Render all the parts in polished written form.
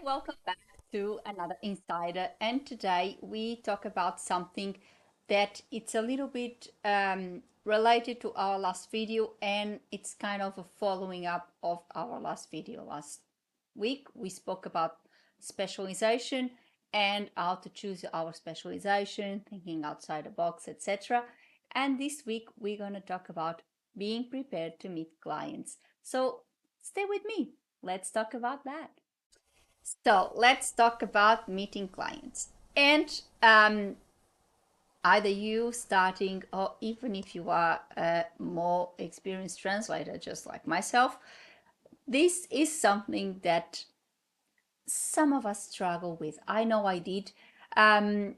welcome back to another Insider. And today we talk about something that it's a little bit related to our last video, and it's kind of a following up of our last video. Last week we spoke about specialization and how to choose our specialization, thinking outside the box, etc. And this week we're going to talk about being prepared to meet clients. So stay with me. Let's talk about that. So let's talk about meeting clients. And either you starting or even if you are a more experienced translator, just like myself, this is something that some of us struggle with. I know I did. Um,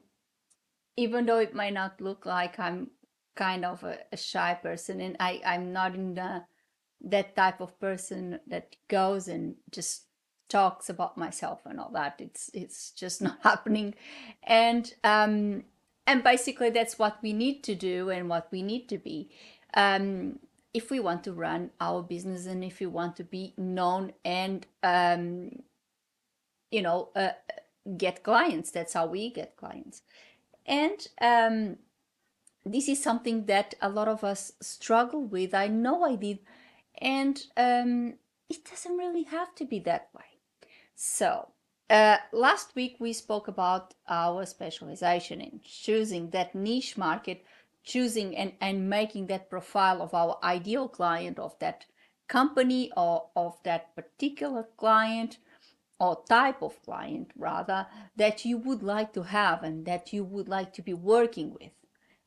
Even though it might not look like I'm kind of a shy person, and I'm not in that type of person that goes and just talks about myself and all that. It's just not happening. And basically that's what we need to do and what we need to be, if we want to run our business and if we want to be known and you know uh, get clients. That's how we get clients. And this is something that a lot of us struggle with. I know I did. And it doesn't really have to be that way. So, last week we spoke about our specialization in choosing that niche market, choosing and making that profile of our ideal client, of that company or of that particular client or type of client rather, that you would like to have and that you would like to be working with.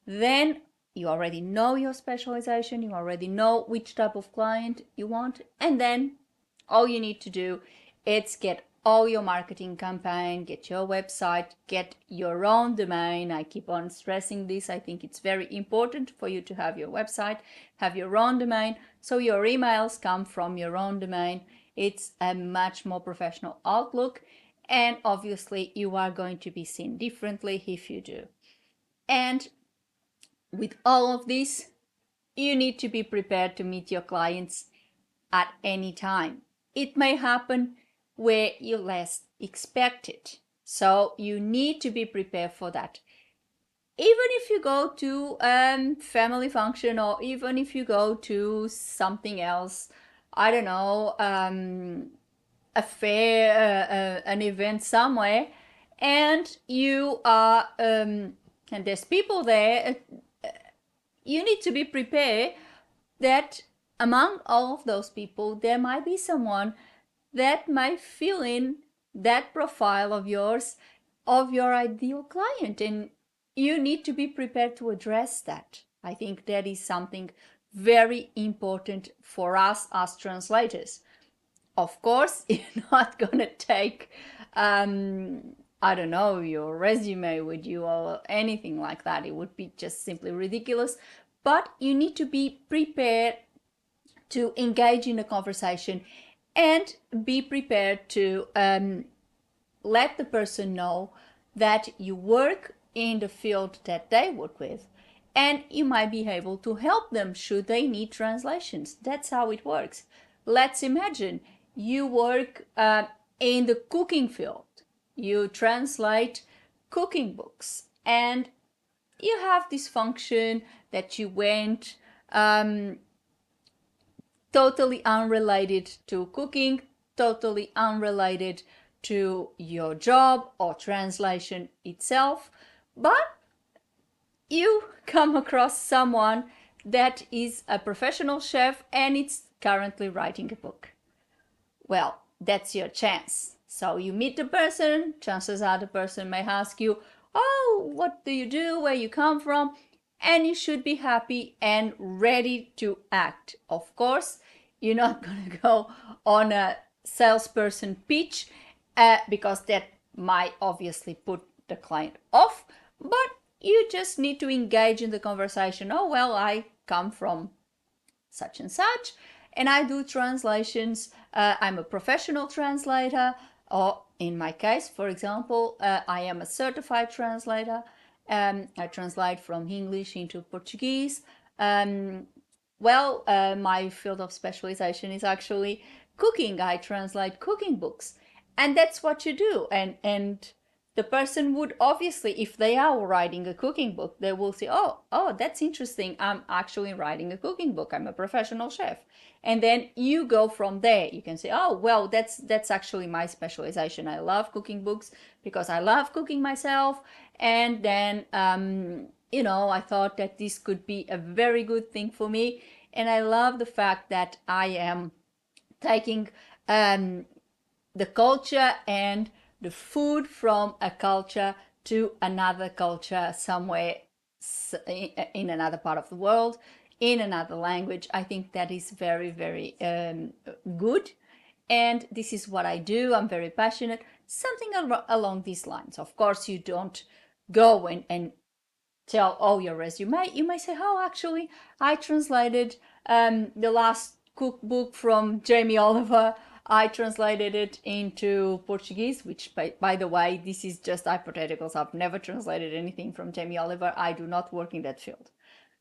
Then you already know your specialization, you already know which type of client you want, and then all you need to do is get all your marketing campaign, get your website, get your own domain. I keep on stressing this. I think it's very important for you to have your website, have your own domain, so your emails come from your own domain. It's a much more professional outlook, and obviously you are going to be seen differently if you do. And with all of this, you need to be prepared to meet your clients at any time. It may happen where you least expect it. So you need to be prepared for that. Even if you go to a family function or even if you go to something else, I don't know, a fair, an event somewhere, and you are, and there's people there, you need to be prepared that among all of those people, there might be someone that might fill in that profile of yours, of your ideal client. And you need to be prepared to address that. I think that is something very important for us as translators. Of course, you're not going to take, I don't know, your resume with you or anything like that. It would be just simply ridiculous. But you need to be prepared to engage in a conversation and be prepared to let the person know that you work in the field that they work with, and you might be able to help them should they need translations. That's how it works. Let's imagine you work in the cooking field. You translate cooking books, and you have this function that you went totally unrelated to cooking, totally unrelated to your job or translation itself, but you come across someone that is a professional chef and it's currently writing a book. Well, that's your chance. So you meet the person, chances are the person may ask you, oh, what do you do, where you come from? And you should be happy and ready to act. Of course, you're not going to go on a salesperson pitch because that might obviously put the client off, but you just need to engage in the conversation. Oh, well, I come from such and such, and I do translations. I'm a professional translator, or in my case, for example, I am a certified translator. I translate from English into Portuguese. My field of specialization is actually cooking. I translate cooking books. and that's what you do. And the person would obviously, if they are writing a cooking book, they will say, oh, that's interesting, I'm actually writing a cooking book, I'm a professional chef. And then you go from there. You can say, oh well, that's actually my specialization, I love cooking books because I love cooking myself. And then I thought that this could be a very good thing for me. And I love the fact that I am taking um, the culture and the food from a culture to another culture somewhere in another part of the world, in another language. I think that is very, very good. And this is what I do. I'm very passionate. Something along these lines. Of course, you don't go and tell all your resume. You may say, oh, actually, I translated the last cookbook from Jamie Oliver. I translated it into Portuguese, which, by the way, this is just hypotheticals. I've never translated anything from Jamie Oliver. I do not work in that field.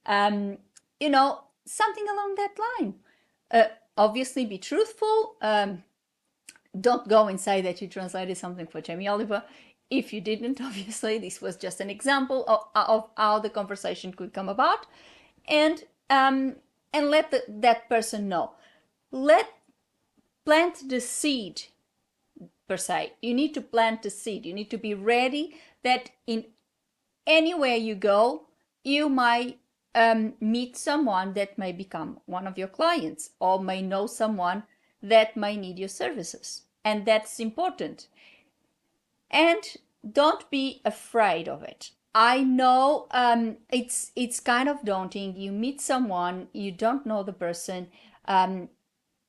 Something along that line. Obviously, be truthful. Don't go and say that you translated something for Jamie Oliver. If you didn't, obviously, this was just an example of how the conversation could come about. And let that person know. Plant the seed, per se. You need to plant the seed. You need to be ready that in anywhere you go, you might meet someone that may become one of your clients, or may know someone that may need your services. And that's important. And don't be afraid of it. I know it's kind of daunting. You meet someone, you don't know the person.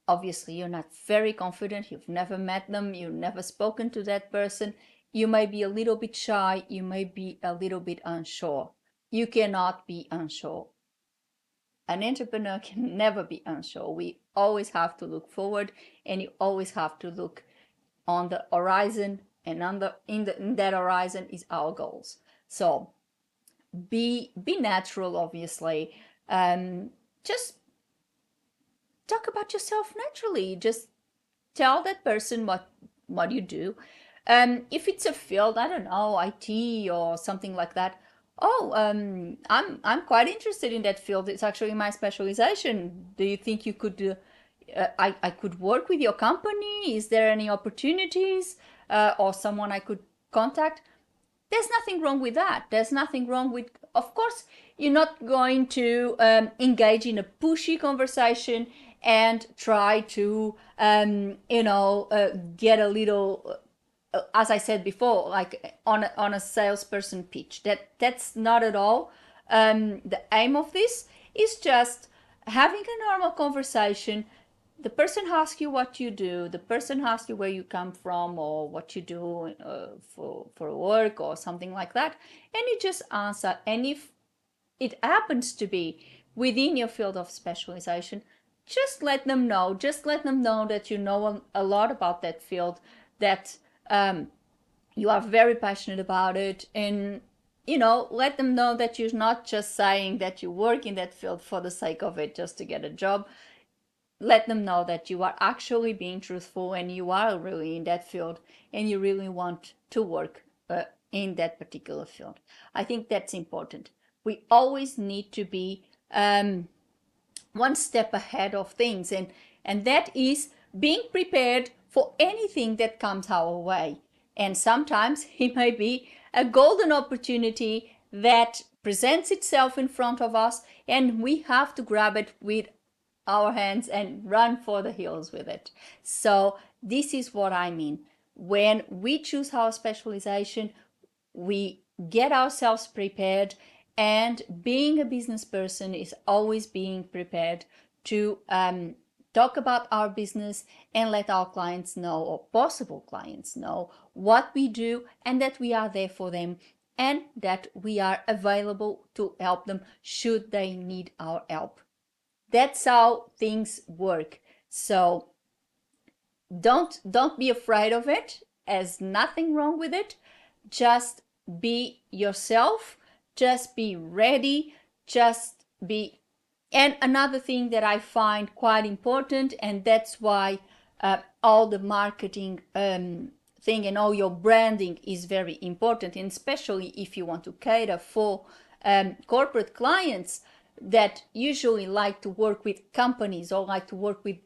Obviously, you're not very confident. You've never met them. You've never spoken to that person. You may be a little bit shy. You may be a little bit unsure. You cannot be unsure. An entrepreneur can never be unsure. We always have to look forward, and you always have to look on the horizon, and in that horizon is our goals. So be natural, obviously. Just talk about yourself naturally. Just tell that person what you do. If it's a field, I don't know, IT or something like that. Oh, I'm quite interested in that field. It's actually my specialization. Do you think you could I could work with your company? Is there any opportunities or someone I could contact? There's nothing wrong with that. There's nothing wrong with, of course, you're not going to engage in a pushy conversation and try to, get a little, as I said before, like on a salesperson pitch. That's not at all the aim of this. Is just having a normal conversation. The person asks you what you do, the person asks you where you come from or what you do for work or something like that, and you just answer. And if it happens to be within your field of specialization, just let them know. Just let them know that you know a lot about that field, that you are very passionate about it, and let them know that you're not just saying that you work in that field for the sake of it, just to get a job. Let them know that you are actually being truthful and you are really in that field and you really want to work in that particular field. I think that's important. We always need to be one step ahead of things, and that is being prepared for anything that comes our way. And sometimes it may be a golden opportunity that presents itself in front of us, and we have to grab it with our hands and run for the hills with it. So this is what I mean. When we choose our specialization, we get ourselves prepared, and being a business person is always being prepared to talk about our business and let our clients know, or possible clients know, what we do and that we are there for them and that we are available to help them should they need our help. That's how things work. So don't be afraid of it. There's nothing wrong with it. Just be yourself. Just be ready. Just be. And another thing that I find quite important, and that's why all the marketing thing and all your branding is very important, and especially if you want to cater for corporate clients that usually like to work with companies or like to work with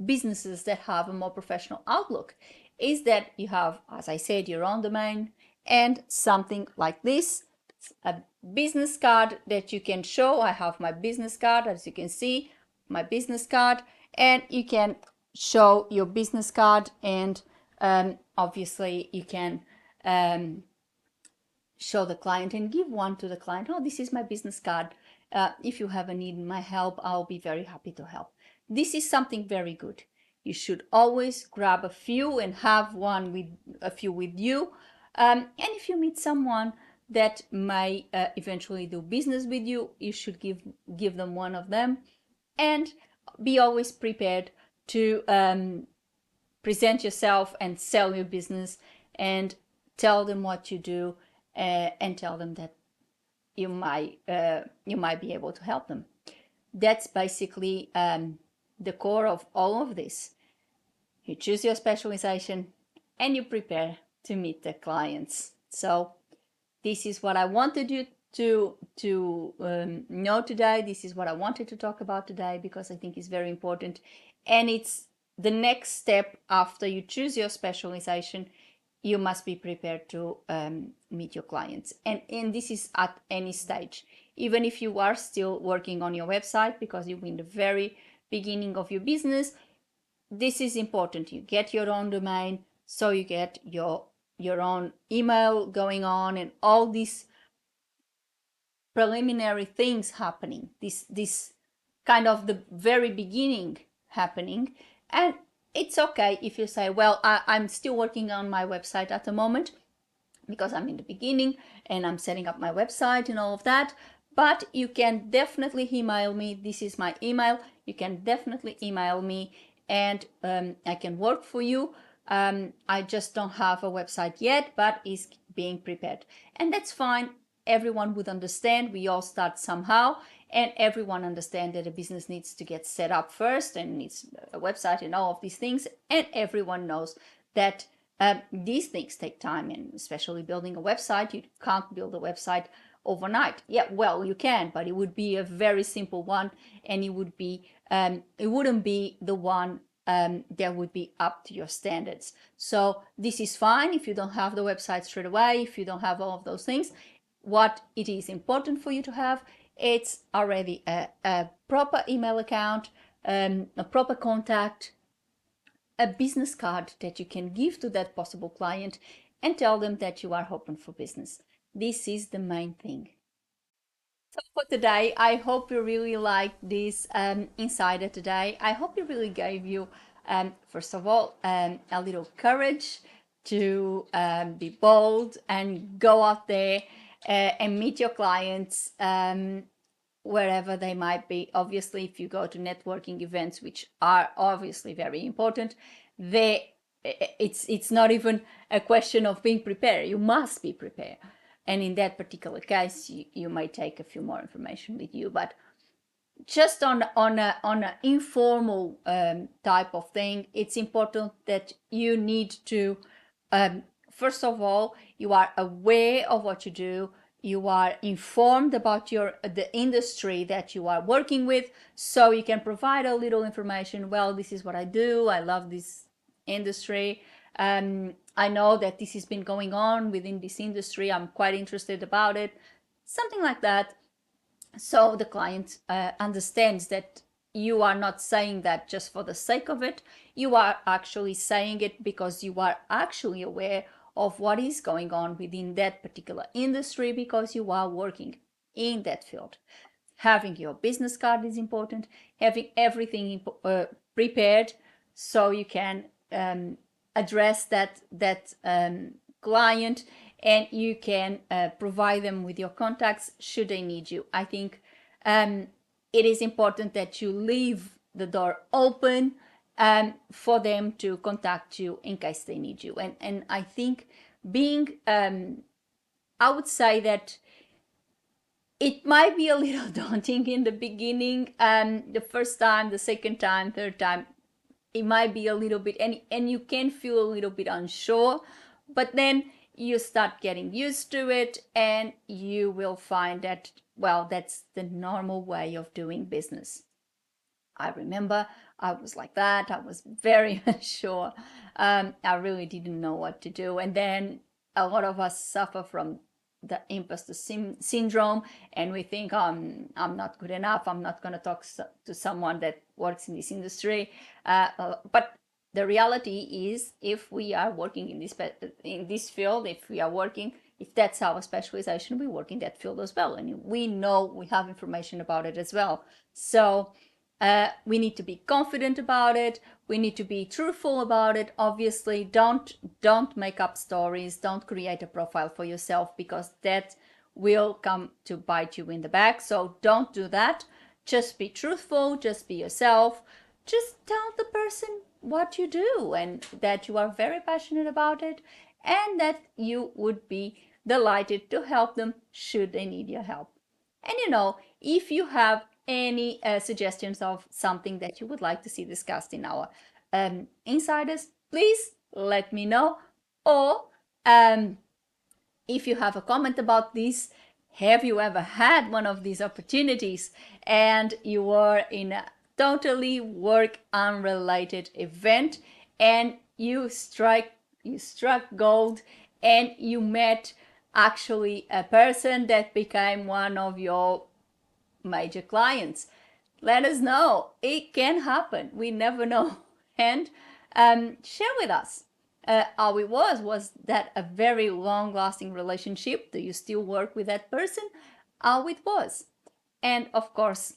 businesses that have a more professional outlook, is that you have, as I said, your own domain and something like this, a business card that you can show. I have my business card, as you can see, my business card, and you can show your business card, and obviously you can show the client and give one to the client. Oh, this is my business card. If you have a need my help, I'll be very happy to help. This is something very good. You should always grab a few and have one with a few with you. And if you meet someone that may eventually do business with you, you should give them one of them, and be always prepared to present yourself and sell your business and tell them what you do, and tell them that you might be able to help them. That's basically the core of all of this. You choose your specialization and you prepare to meet the clients. So this is what I wanted you to know today. This is what I wanted to talk about today because I think it's very important, and it's the next step after you choose your specialization. You must be prepared to meet your clients, and this is at any stage, even if you are still working on your website because you're in the very beginning of your business. This is important. You get your own domain, so you get your own email going on and all these preliminary things happening, this kind of the very beginning happening. And it's okay if you say, well, I'm still working on my website at the moment because I'm in the beginning and I'm setting up my website and all of that. But you can definitely email me. This is my email. You can definitely email me, and I can work for you. I just don't have a website yet, but is being prepared, and that's fine. Everyone would understand. We all start somehow, and everyone understands that a business needs to get set up first and needs a website and all of these things, and everyone knows that these things take time, and especially building a website. You can't build a website overnight. Yeah, well, you can, but it would be a very simple one, and it wouldn't be the one that would be up to your standards. So this is fine if you don't have the website straight away, if you don't have all of those things. What it is important for you to have, it's already a proper email account, a proper contact, a business card that you can give to that possible client and tell them that you are open for business. This is the main thing. So for today, I hope you really liked this insider today. I hope it really gave you, first of all, a little courage to be bold and go out there and meet your clients wherever they might be. Obviously, if you go to networking events, which are obviously very important, it's not even a question of being prepared. You must be prepared. And in that particular case, you might take a few more information with you, but just on an informal type of thing, it's important that you need to, first of all, you are aware of what you do. You are informed about the industry that you are working with, so you can provide a little information. Well, this is what I do. I love this industry. I know that this has been going on within this industry. I'm quite interested about it. Something like that. So the client understands that you are not saying that just for the sake of it. You are actually saying it because you are actually aware of what is going on within that particular industry because you are working in that field. Having your business card is important, having everything prepared so you can address that client, and you can provide them with your contacts should they need you. I think it is important that you leave the door open for them to contact you in case they need you. And I think being, I would say that it might be a little daunting in the beginning, the first time, the second time, third time. it might be a little bit, and you can feel a little bit unsure, but then you start getting used to it and you will find that, well, that's the normal way of doing business. I remember I was like that. I was very unsure. I really didn't know what to do. And then a lot of us suffer from the imposter syndrome, and we think, I'm not good enough. I'm not going to talk to someone that works in this industry. But the reality is, if we are working in this field, if we are working, if that's our specialization, we work in that field as well, and we know, we have information about it as well. So we need to be confident about it. We need to be truthful about it. Obviously, don't make up stories. Don't create a profile for yourself, because that will come to bite you in the back. So don't do that. Just be truthful. Just be yourself. Just tell the person what you do and that you are very passionate about it, and that you would be delighted to help them should they need your help. And if you have any suggestions of something that you would like to see discussed in our insiders, please let me know. Or if you have a comment about this, have you ever had one of these opportunities and you were in a totally work unrelated event and you struck gold and you met actually a person that became one of your major clients? Let us know. It can happen. We never know. And share with us how it was. Was that a very long lasting relationship? Do you still work with that person? How it was. And of course,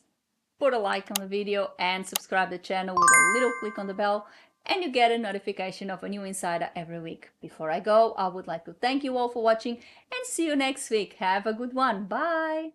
put a like on the video and subscribe the channel with a little click on the bell, and you get a notification of a new insider every week. Before I go, I would like to thank you all for watching and see you next week. Have a good one. Bye.